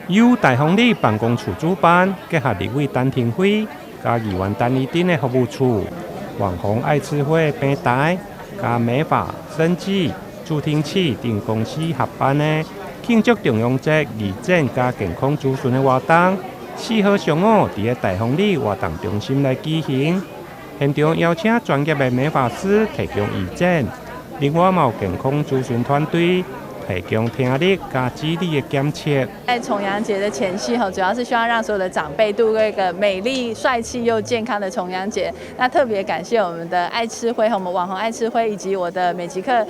由大丰里办公处主办，结合立委陈廷辉、加议员陈义珍的服务处、网红爱吃会平台、加美发、生技、助听器等公司合办的庆祝重阳节义诊加健康咨询的活动，4号上午伫个大丰里活动中心来举行。现场邀请专业的美发师提供义诊，另外有健康咨询团队提供听力加智力的检测。在重阳节的前夕主要是希望让所有的长辈度过一个美丽、帅气又健康的重阳节。那特别感谢我们的爱吃灰和我们网红爱吃灰，以及我的美极客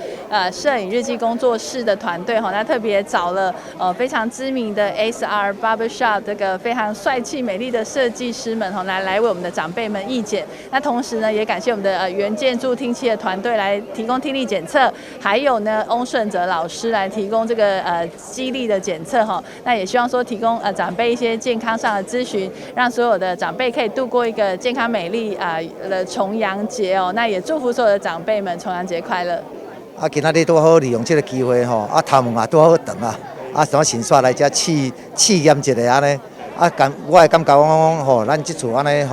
摄影日记工作室的团队那特别找了非常知名的 SR Barbershop 这个非常帅气美丽的设计师们来为我们的长辈们义检。那同时呢，也感谢我们的原建助听器的团队来提供听力检测，还有呢翁顺哲老师来提供这个肌力的检测那也希望说提供长辈一些健康上的咨询，让所有的长辈可以度过一个健康美丽的重阳节那也祝福所有的长辈们重阳节快乐。今仔日拄好利用这个机会头毛也拄好长想先刷来遮试验一下安尼我会感觉讲咱这次安尼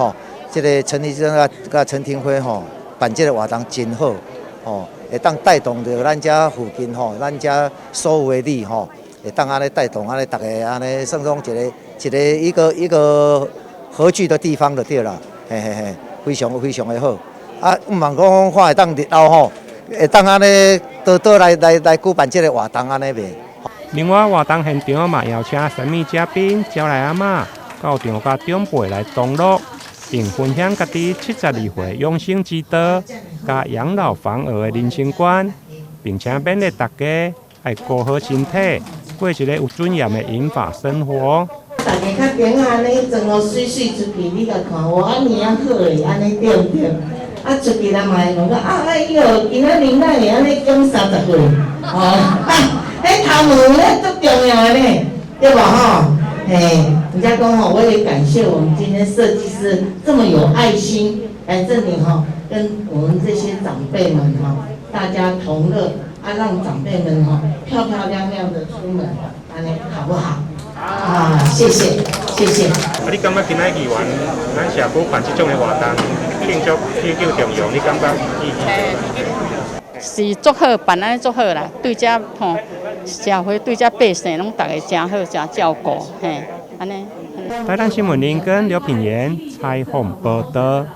这个陈医生甲陈廷辉办这个活动真好会当带动着咱遮附近咱遮所有的里会当安尼带动安尼大家安尼算讲一个合聚的地方就对啦，非常的好毋茫讲看会当日后会当安尼多来举办这个活动安尼袂。另外，活动现场嘛邀请神秘嘉宾招来阿嬷到场甲长辈来同乐，并分享家己72岁养生之道，甲养老防癌的人生观，并且勉励大家爱顾好身体，过一个有尊严的银发生活。大家较平安呢，装水出去，你甲看安尼好诶，安尼对不对？出去人嘛会问讲哎哟，今仔日哪会安尼长30岁？迄头毛咧足重要的呢，对吧人家讲我也感谢我们今天设计师这么有爱心，来这里跟我们这些长辈们大家同乐让长辈们漂漂亮亮的出门，安尼好不好？谢谢。你感觉今仔议员咱社区办这种的活动，庆祝重阳，你感觉意义？是足好，办安尼足好啦，对遮社会对遮百姓拢大家真好，真照顾，安尼。台南新闻林跟刘品言采访报道。